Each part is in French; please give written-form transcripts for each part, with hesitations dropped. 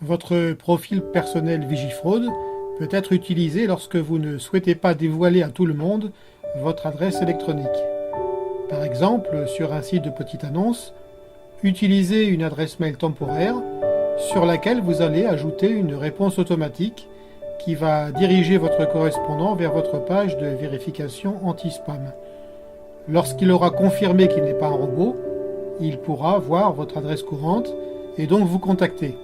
Votre profil personnel Vigifraude peut être utilisé lorsque vous ne souhaitez pas dévoiler à tout le monde votre adresse électronique. Par exemple, sur un site de petite annonce, utilisez une adresse mail temporaire sur laquelle vous allez ajouter une réponse automatique qui va diriger votre correspondant vers votre page de vérification anti-spam. Lorsqu'il aura confirmé qu'il n'est pas un robot, il pourra voir votre adresse courante et donc vous contacter.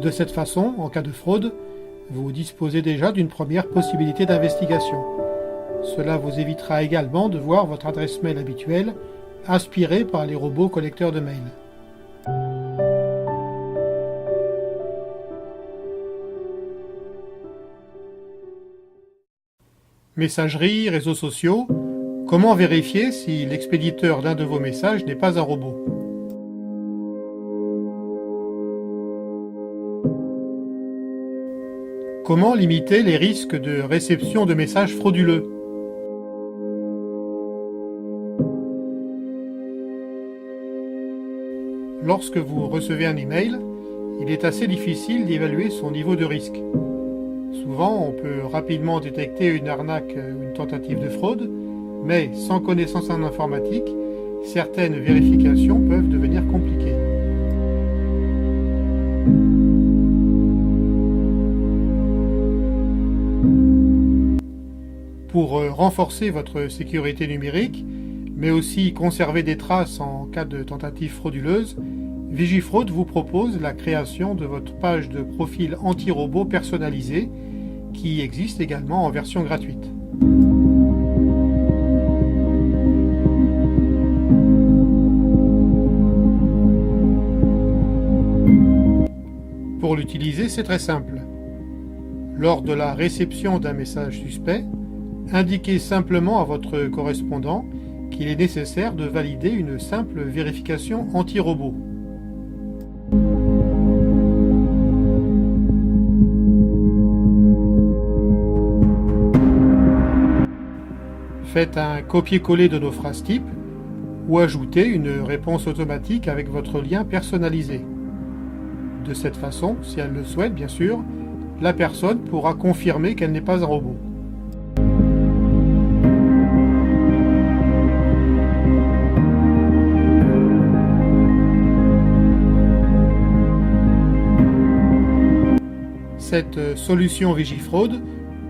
De cette façon, en cas de fraude, vous disposez déjà d'une première possibilité d'investigation. Cela vous évitera également de voir votre adresse mail habituelle aspirée par les robots collecteurs de mails. Messagerie, réseaux sociaux, comment vérifier si l'expéditeur d'un de vos messages n'est pas un robot ? Comment limiter les risques de réception de messages frauduleux ? Lorsque vous recevez un email, il est assez difficile d'évaluer son niveau de risque. Souvent, on peut rapidement détecter une arnaque ou une tentative de fraude, mais sans connaissance en informatique, certaines vérifications peuvent devenir compliquées. Pour renforcer votre sécurité numérique, mais aussi conserver des traces en cas de tentative frauduleuse, Vigifraude vous propose la création de votre page de profil anti-robot personnalisée, qui existe également en version gratuite. Pour l'utiliser, c'est très simple. Lors de la réception d'un message suspect, indiquez simplement à votre correspondant qu'il est nécessaire de valider une simple vérification anti-robot. Faites un copier-coller de nos phrases types ou ajoutez une réponse automatique avec votre lien personnalisé. De cette façon, si elle le souhaite bien sûr, la personne pourra confirmer qu'elle n'est pas un robot. Cette solution Vigifraude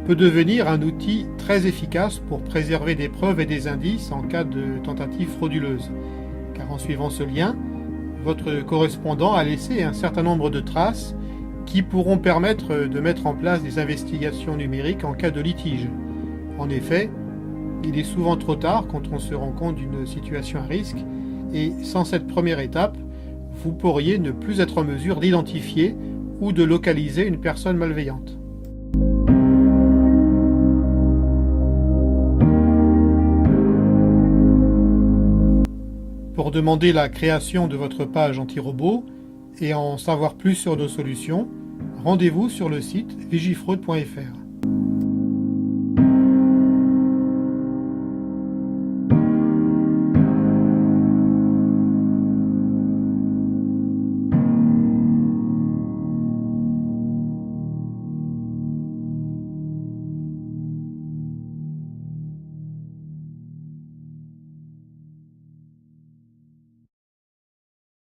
peut devenir un outil très efficace pour préserver des preuves et des indices en cas de tentative frauduleuse. Car en suivant ce lien, votre correspondant a laissé un certain nombre de traces qui pourront permettre de mettre en place des investigations numériques en cas de litige. En effet, il est souvent trop tard quand on se rend compte d'une situation à risque et sans cette première étape, vous pourriez ne plus être en mesure d'identifier ou de localiser une personne malveillante. Pour demander la création de votre page anti-robot et en savoir plus sur nos solutions, rendez-vous sur le site vigifraude.fr.